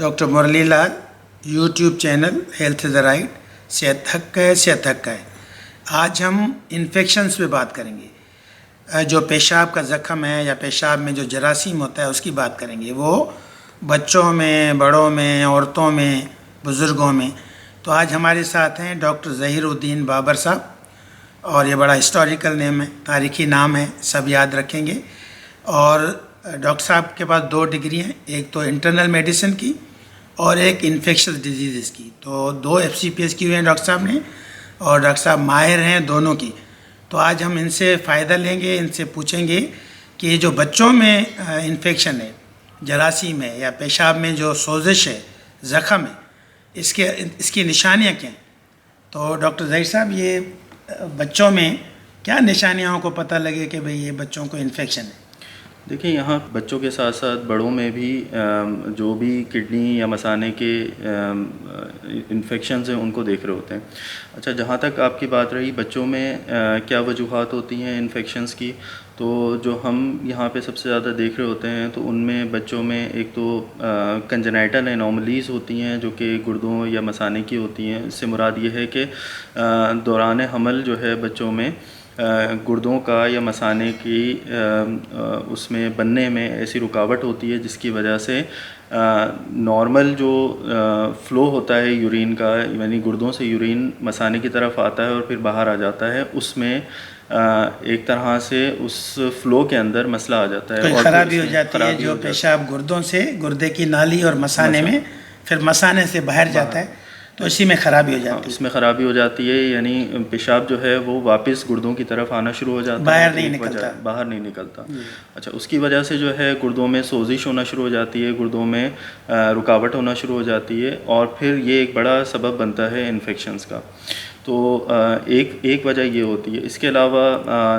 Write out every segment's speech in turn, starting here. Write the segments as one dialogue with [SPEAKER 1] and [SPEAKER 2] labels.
[SPEAKER 1] Doctor Murli Lal, YouTube channel health is the right, सेहत हक है, सेहत हक है। आज हम इन्फेक्शंस पे बात करेंगे। जो पेशाब का ज़ख़म है या पेशाब में जो जरासीम होता है उसकी बात करेंगे, वो बच्चों में, बड़ों में, औरतों में, बुज़ुर्गों में। तो आज हमारे साथ हैं डॉक्टर ज़हीरुद्दीन बाबर साहब, और ये बड़ा हिस्टोरिकल नेम है, तारीख़ी नाम है, सब याद रखेंगे। और डॉक्टर साहब के पास 2 डिग्री हैं, एक तो इंटरनल मेडिसिन की और एक इन्फेक्शस डिजीज़ की। तो 2 FCPS की हुई हैं डॉक्टर साहब ने, और डॉक्टर साहब माहिर हैं दोनों की। तो आज हम इनसे फ़ायदा लेंगे, इनसे पूछेंगे कि ये जो बच्चों में इन्फेक्शन है, जरासीम है या पेशाब में जो सोजिश है, ज़ख़म है, इसकी निशानियाँ क्या हैं। तो डॉक्टर ज़हीर साहब, ये बच्चों में क्या निशानियों को पता लगे कि भाई ये बच्चों को इन्फेक्शन है।
[SPEAKER 2] देखिए, यहाँ बच्चों के साथ साथ बड़ों में भी जो भी किडनी या मसाने के इन्फेक्शंस हैं उनको देख रहे होते हैं। अच्छा, जहाँ तक आपकी बात रही बच्चों में क्या वजूहात होती हैं इन्फेक्शंस की, तो जो हम यहाँ पे सबसे ज़्यादा देख रहे होते हैं तो उनमें बच्चों में एक तो कंजेनाइटल एनोमलीज़ होती हैं जो कि गुर्दों या मसाने की होती हैं। इससे मुराद ये है कि दौरान हमल जो है बच्चों में गुर्दों का या मसाने की उसमें बनने में ऐसी रुकावट होती है जिसकी वजह से नॉर्मल जो फ़्लो होता है यूरिन का, यानी गुर्दों से यूरिन मसाने की तरफ आता है और फिर बाहर आ जाता है, उसमें एक तरह से उस फ़्लो के अंदर मसला आ जाता है
[SPEAKER 1] और ख़राबी हो जाती है। जो पेशाब गुर्दों से, गुर्दे की नाली और मसाने में, फिर मसाने से बाहर जाता है, तो इसी में ख़राबी हो जाती है।
[SPEAKER 2] इसमें ख़राबी हो जाती है, यानी पेशाब जो है वो वापस गुर्दों की तरफ आना शुरू हो जाता है,
[SPEAKER 1] बाहर नहीं निकलता।
[SPEAKER 2] अच्छा, उसकी वजह से जो है गुर्दों में सोजिश होना शुरू हो जाती है, गुर्दों में रुकावट होना शुरू हो जाती है, और फिर ये एक बड़ा सबब बनता है इन्फेक्शंस का। तो एक वजह ये होती है। इसके अलावा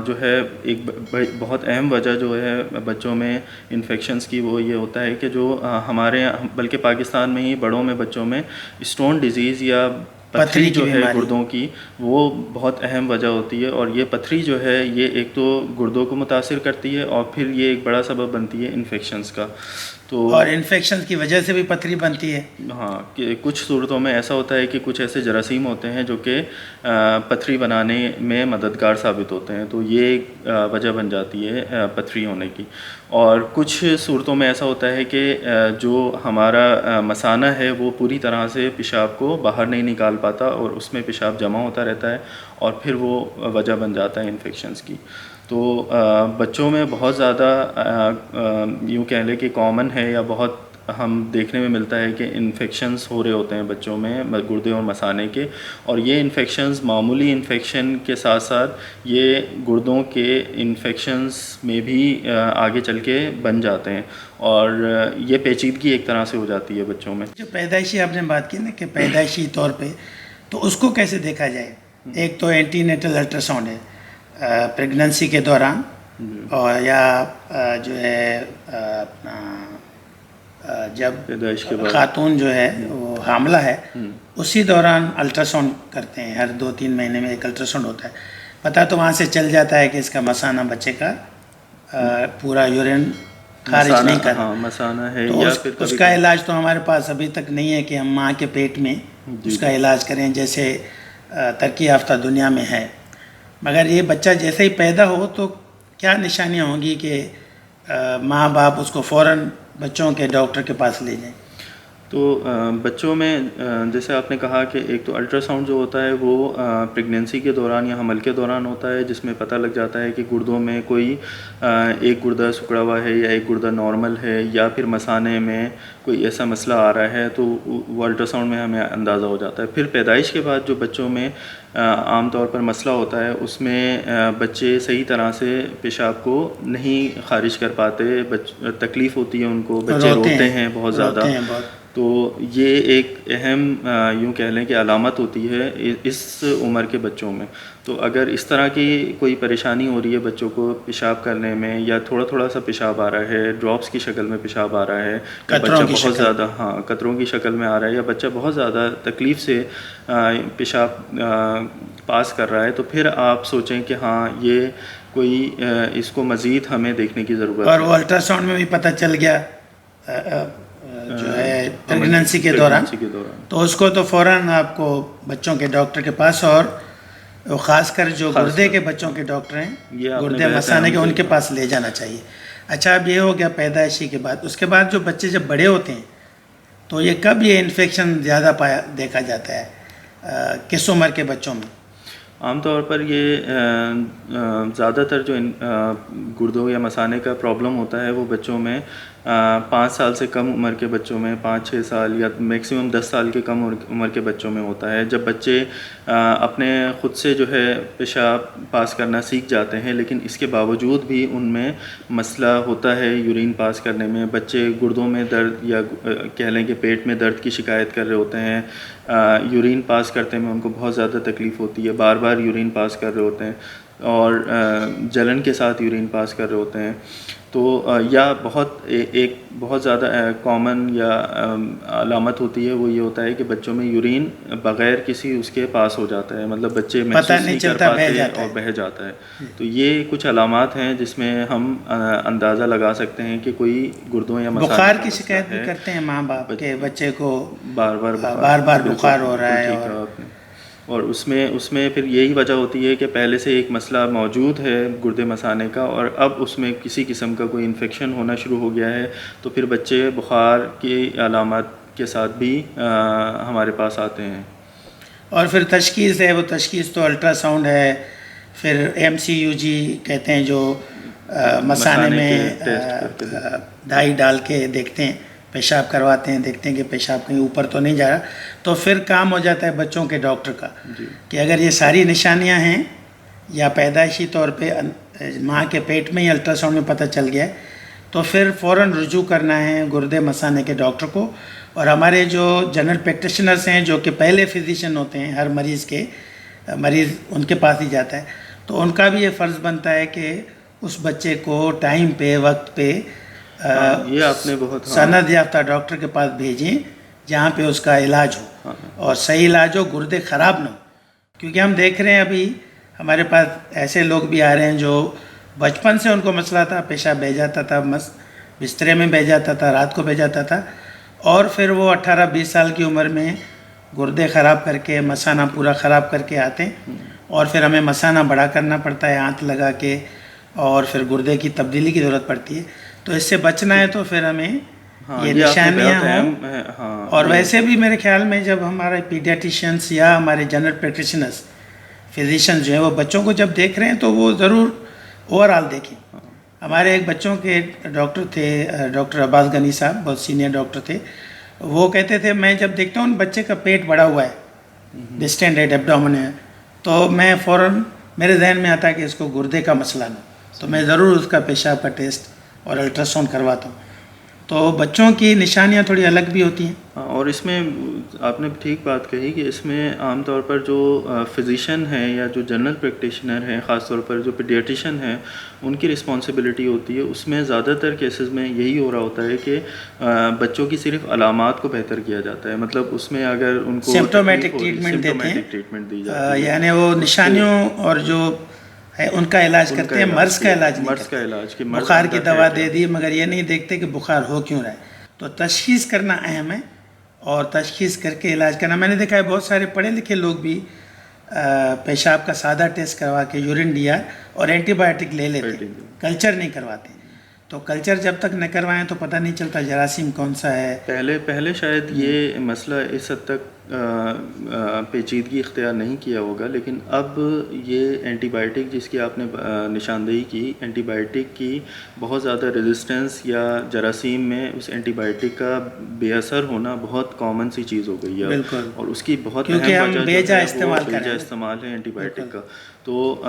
[SPEAKER 2] जो है एक बहुत अहम वजह जो है बच्चों में इन्फेक्शंस की, वो ये होता है कि जो हमारे बल्कि पाकिस्तान में ही बड़ों में बच्चों में स्टोन डिजीज़ या पथरी जो है गुर्दों की, वो बहुत अहम वजह होती है। और ये पथरी जो है ये एक तो गुर्दों को मुतासिर करती है और फिर ये एक बड़ा सबब बनती है इन्फेक्शंस का। तो
[SPEAKER 1] और इन्फेक्शन की वजह से भी पथरी बनती है।
[SPEAKER 2] हाँ, कि कुछ सूरतों में ऐसा होता है कि कुछ ऐसे जरासीम होते हैं जो कि पथरी बनाने में मददगार साबित होते हैं, तो ये एक वजह बन जाती है पथरी होने की। और कुछ सूरतों में ऐसा होता है कि जो हमारा मसाना है वो पूरी तरह से पेशाब को बाहर नहीं निकाल पाता और उसमें पेशाब जमा होता रहता है और फिर वो वजह बन जाता है इन्फेक्शंस की। तो बच्चों में बहुत ज़्यादा यूँ कह लें कि कॉमन है, या बहुत हम देखने में मिलता है कि इन्फेक्शंस हो रहे होते हैं बच्चों में गुर्दे और मसाने के। और ये इन्फेक्शंस मामूली इन्फेक्शन के साथ साथ ये गुर्दों के इन्फेक्शंस में भी आगे चल के बन जाते हैं, और ये पेचीदगी एक तरह से हो जाती है बच्चों में।
[SPEAKER 1] जो पैदाइशी आपने बात की ना कि पैदाइशी तौर पे, तो उसको कैसे देखा जाए। एक तो एंटीनेटल अल्ट्रासाउंड है प्रेगनेंसी के दौरान, और या जो है अपना जब खातून जो है वो हामला है उसी दौरान अल्ट्रासाउंड करते हैं। हर 2-3 महीने में एक अल्ट्रासाउंड होता है। पता तो वहाँ से चल जाता है कि इसका मसाना बच्चे का पूरा यूरिन खारिज नहीं कर रहा,
[SPEAKER 2] मसाना है।
[SPEAKER 1] तो
[SPEAKER 2] या फिर
[SPEAKER 1] उसका इलाज तो हमारे पास अभी तक नहीं है कि हम माँ के पेट में उसका इलाज करें, जैसे तरक्की याफ्ता दुनिया में है। मगर ये बच्चा जैसे ही पैदा हो तो क्या निशानियाँ होंगी कि माँ बाप उसको फ़ौरन बच्चों के डॉक्टर के पास ले जाएं।
[SPEAKER 2] तो बच्चों में जैसे आपने कहा कि एक तो अल्ट्रासाउंड जो होता है वो प्रेगनेंसी के दौरान या हमल के दौरान होता है, जिसमें पता लग जाता है कि गुर्दों में कोई एक गुर्दा सिकुड़ा हुआ है या एक गुर्दा नॉर्मल है, या फिर मसाने में कोई ऐसा मसला आ रहा है, तो वो अल्ट्रासाउंड में हमें अंदाज़ा हो जाता है। फिर पैदाइश के बाद जो बच्चों में आम तौर पर मसला होता है, उसमें बच्चे सही तरह से पेशाब को नहीं खारिज कर पाते, तकलीफ़ होती है उनको, बच्चे रोते हैं बहुत ज़्यादा। तो ये एक अहम यूँ कह लें कि अलामत होती है इस उम्र के बच्चों में। तो अगर इस तरह की कोई परेशानी हो रही है बच्चों को पेशाब करने में, या थोड़ा थोड़ा सा पेशाब आ रहा है, ड्रॉप्स की शक्ल में पेशाब आ रहा है, बच्चा बहुत ज़्यादा कतरों की शक्ल में आ रहा है, या बच्चा बहुत ज़्यादा तकलीफ़ से पेशाब पास कर रहा है, तो फिर आप सोचें कि हाँ, ये कोई इसको मज़ीद हमें देखने की ज़रूरत है।
[SPEAKER 1] और वो अल्ट्रासाउंड में भी पता चल गया जो है प्रेगनेंसी के दौरान, तो उसको तो फ़ौरन आपको बच्चों के डॉक्टर के पास, और ख़ासकर जो गुर्दे के बच्चों के डॉक्टर हैं, गुर्दे मसाने के, उनके पास ले जाना चाहिए। अच्छा, अब ये हो गया पैदाइशी के बाद। उसके बाद जो बच्चे जब बड़े होते हैं तो ये कब ये इन्फेक्शन ज़्यादा देखा जाता है, किस उम्र के बच्चों में?
[SPEAKER 2] आमतौर पर ये ज़्यादातर जो गुर्दों या मसाने का प्रॉब्लम होता है वो बच्चों में 5 साल से कम उम्र के बच्चों में, 5-6 साल या मैक्सिमम 10 साल के कम उम्र के बच्चों में होता है। जब बच्चे अपने ख़ुद से जो है पेशाब पास करना सीख जाते हैं, लेकिन इसके बावजूद भी उनमें मसला होता है यूरिन पास करने में। बच्चे गुर्दों में दर्द या कह लें कि पेट में दर्द की शिकायत कर रहे होते हैं, यूरिन पास करते में उनको बहुत ज़्यादा तकलीफ़ होती है, बार बार यूरिन पास कर रहे होते हैं और जलन के साथ यूरिन पास कर रहे होते हैं। तो या एक बहुत ज़्यादा कॉमन या अलामत होती है, वो ये होता है कि बच्चों में यूरिन बग़ैर किसी उसके पास हो जाता है, मतलब बच्चे महसूस नहीं कर पाते और बह जाता है। तो ये कुछ अलामात हैं जिसमें हम अंदाज़ा लगा सकते हैं कि कोई गुर्दों या
[SPEAKER 1] बुखार की शिकायत भी करते हैं माँ बाप के, बच्चे को बार बार बुखार हो रहा है,
[SPEAKER 2] और उसमें फिर यही वजह होती है कि पहले से एक मसला मौजूद है गुर्दे मसाने का, और अब उसमें किसी किस्म का कोई इन्फेक्शन होना शुरू हो गया है, तो फिर बच्चे बुखार की अलामत के साथ भी हमारे पास आते हैं।
[SPEAKER 1] और फिर तशख़ीस है, वो तशख़ीस तो अल्ट्रासाउंड है, फिर MCUG कहते हैं, जो मसाने में डाई डाल के देखते हैं, पेशाब करवाते हैं, देखते हैं कि पेशाब कहीं ऊपर तो नहीं जा रहा। तो फिर काम हो जाता है बच्चों के डॉक्टर का कि अगर ये सारी निशानियां हैं या पैदाइशी तौर पे माँ के पेट में ही अल्ट्रासाउंड में पता चल गया है, तो फिर फ़ौरन रुजू करना है गुर्दे मसाने के डॉक्टर को। और हमारे जो जनरल प्रैक्टिशनर्स हैं, जो कि पहले फिजिशियन होते हैं हर मरीज़ उनके पास ही जाता है, तो उनका भी ये फ़र्ज़ बनता है कि उस बच्चे को टाइम पे, वक्त पे
[SPEAKER 2] ये आपने बहुत
[SPEAKER 1] सनद याफ्ता डॉक्टर के पास भेजें जहाँ पे उसका इलाज हो, और सही इलाज हो, गुर्दे ख़राब ना हो। क्योंकि हम देख रहे हैं अभी हमारे पास ऐसे लोग भी आ रहे हैं जो बचपन से उनको मसला था, पेशाब बह जाता था, बिस्तरे में बह जाता था, रात को बह जाता था, और फिर वो 18-20 साल की उम्र में गुर्दे ख़राब करके, मसाना पूरा ख़राब करके आते हैं, और फिर हमें मसाना बड़ा करना पड़ता है आंत लगा के, और फिर गुर्दे की तब्दीली की ज़रूरत पड़ती है। तो इससे बचना है तो फिर हमें ये निशानियाँ हों। और वैसे भी मेरे ख्याल में जब हमारे पीडियाट्रिशियंस या हमारे जनरल प्रैक्टिशनर्स फिजिशियन जो हैं वो बच्चों को जब देख रहे हैं तो वो ज़रूर ओवरऑल देखें। हमारे एक बच्चों के डॉक्टर थे, डॉक्टर अब्बास गनी साहब, बहुत सीनियर डॉक्टर थे। वो कहते थे, मैं जब देखता हूँ बच्चे का पेट बड़ा हुआ है, डिस्टेंडेड एब्डोमेन है, तो मैं फ़ौरन मेरे जहन में आता है कि इसको गुर्दे का मसला ना, तो मैं ज़रूर उसका पेशाब का टेस्ट और अल्ट्रासाउंड करवाता हूँ। तो बच्चों की निशानियाँ थोड़ी अलग भी होती हैं।
[SPEAKER 2] और इसमें आपने ठीक बात कही कि इसमें आमतौर पर जो फिजिशियन हैं या जो जनरल प्रैक्टिशनर हैं, ख़ास तौर पर जो पीडियाट्रिशियन हैं, उनकी रिस्पॉन्सिबिलिटी होती है। उसमें ज़्यादातर केसेस में यही हो रहा होता है कि बच्चों की सिर्फ अलामात को बेहतर किया जाता है, मतलब उसमें अगर उनको
[SPEAKER 1] सिम्प्टोमेटिक ट्रीटमेंट देते हैं,
[SPEAKER 2] दी जाती है,
[SPEAKER 1] यानी वो निशानियों और जो है उनका इलाज करते हैं, मर्ज़ का इलाज नहीं करते। बुखार की दवा दे दी, मगर ये नहीं देखते कि बुखार हो क्यों रहा है। तो तशख़ीस करना अहम है, और तशख़ीस करके इलाज करना। मैंने देखा है बहुत सारे पढ़े लिखे लोग भी पेशाब का सादा टेस्ट करवा के यूरिन DR और एंटीबायोटिक ले लेते, कल्चर नहीं करवाते। तो कल्चर जब तक न करवाएं तो पता नहीं चलता जरासीम कौन सा है।
[SPEAKER 2] पहले शायद ये मसला इस हद तक पेचीदगी इख्तियार नहीं किया होगा, लेकिन अब ये एंटीबायोटिक जिसकी आपने निशानदेही की, एंटीबायोटिक की बहुत ज़्यादा रेजिस्टेंस या जरासीम में उस एंटीबायोटिक का बेअसर होना बहुत कॉमन सी चीज़ हो गई है।
[SPEAKER 1] बिल्कुल।
[SPEAKER 2] और उसकी बहुत
[SPEAKER 1] क्योंकि हम बेजा
[SPEAKER 2] इस्तेमाल है एंटीबायोटिक का। तो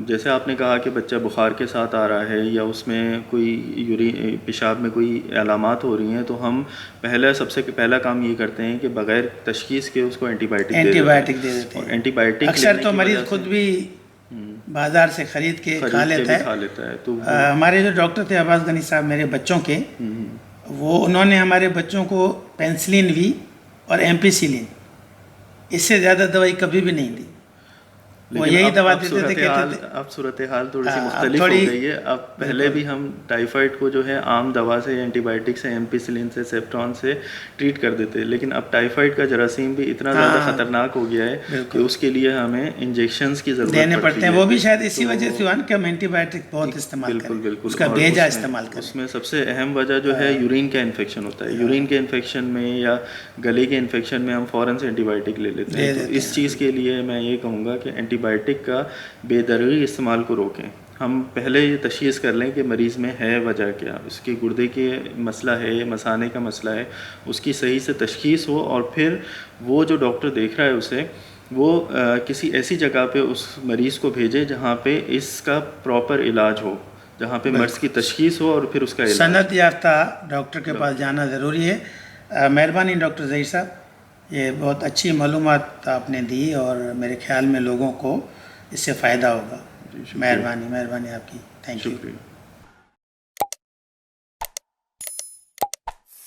[SPEAKER 2] जैसे आपने कहा कि बच्चा बुखार के साथ आ रहा है या उसमें कोई पेशाब में कोई अलामात हो रही हैं, तो हम सबसे पहला काम ये करते हैं कि बग़ैर तशख़ीस के उसको एंटीबायोटिक दे देते हैं। एंटीबायोटिक
[SPEAKER 1] अक्सर तो मरीज़ खुद भी बाज़ार से ख़रीद के खा लेता है। तो हमारे जो डॉक्टर थे अब्बास गनी साहब, मेरे बच्चों के, उन्होंने हमारे बच्चों को पेंसिलिन V और एम्पिसिलिन, इससे ज़्यादा दवाई कभी भी नहीं दी। वो यही दवा
[SPEAKER 2] अब
[SPEAKER 1] देते थे, कहते थे
[SPEAKER 2] अब सूरत हाल थोड़ी सी
[SPEAKER 1] हाँ,
[SPEAKER 2] मुख्तलिफ हो
[SPEAKER 1] थोड़ी
[SPEAKER 2] गई है। अब पहले भी हम टाइफाइड को जो है आम दवा से, एंटीबायोटिक से, एम्पिसिलिन से, सेफ्ट्रॉन से ट्रीट कर देते हैं, लेकिन अब टाइफाइड का जरासीम भी इतना ज़्यादा
[SPEAKER 1] हाँ,
[SPEAKER 2] खतरनाक हो गया है कि उसके लिए हमें इंजेक्शंस की ज़रूरत
[SPEAKER 1] देने
[SPEAKER 2] पड़ती
[SPEAKER 1] पड़ते हैं।
[SPEAKER 2] है।
[SPEAKER 1] वो भी शायद इसी
[SPEAKER 2] तो
[SPEAKER 1] वजह से हुआ ना कि हम एंटीबायोटिक बहुत इस्तेमाल
[SPEAKER 2] बिल्कुल
[SPEAKER 1] करें,
[SPEAKER 2] बिल्कुल।
[SPEAKER 1] उसका
[SPEAKER 2] और
[SPEAKER 1] बेजा
[SPEAKER 2] उसमें
[SPEAKER 1] इस्तेमाल करें।
[SPEAKER 2] उसमें सबसे अहम वजह जो है यूरिन का इन्फेक्शन होता है। यूरिन के इन्फेक्शन में या गले के इन्फेक्शन में हम फ़ौरन से एंटीबायोटिक ले लेते हैं। तो इस चीज़ के लिए मैं ये कहूँगा कि एंटीबायोटिक का बेदरगी इस्तेमाल को रोकें। हम पहले ये तशख़ीस कर लें कि मरीज़ में है वजह क्या, उसके गुर्दे के मसला है, मसाने का मसला है, उसकी सही से तशख़ीस हो, और फिर वो जो डॉक्टर देख रहा है उसे वो किसी ऐसी जगह पे उस मरीज़ को भेजे जहाँ पे इसका प्रॉपर इलाज हो, जहाँ पे मर्ज़ की तशख़ीस हो और फिर उसका इलाज।
[SPEAKER 1] सनद याफ्ता डॉक्टर के पास जाना ज़रूरी है। मेहरबानी डॉक्टर ज़हीर साहब, ये बहुत अच्छी मालूमात आपने दी और मेरे ख्याल में लोगों को इससे फ़ायदा होगा। मेहरबानी आपकी, थैंक यू।
[SPEAKER 2] शुक्रिया।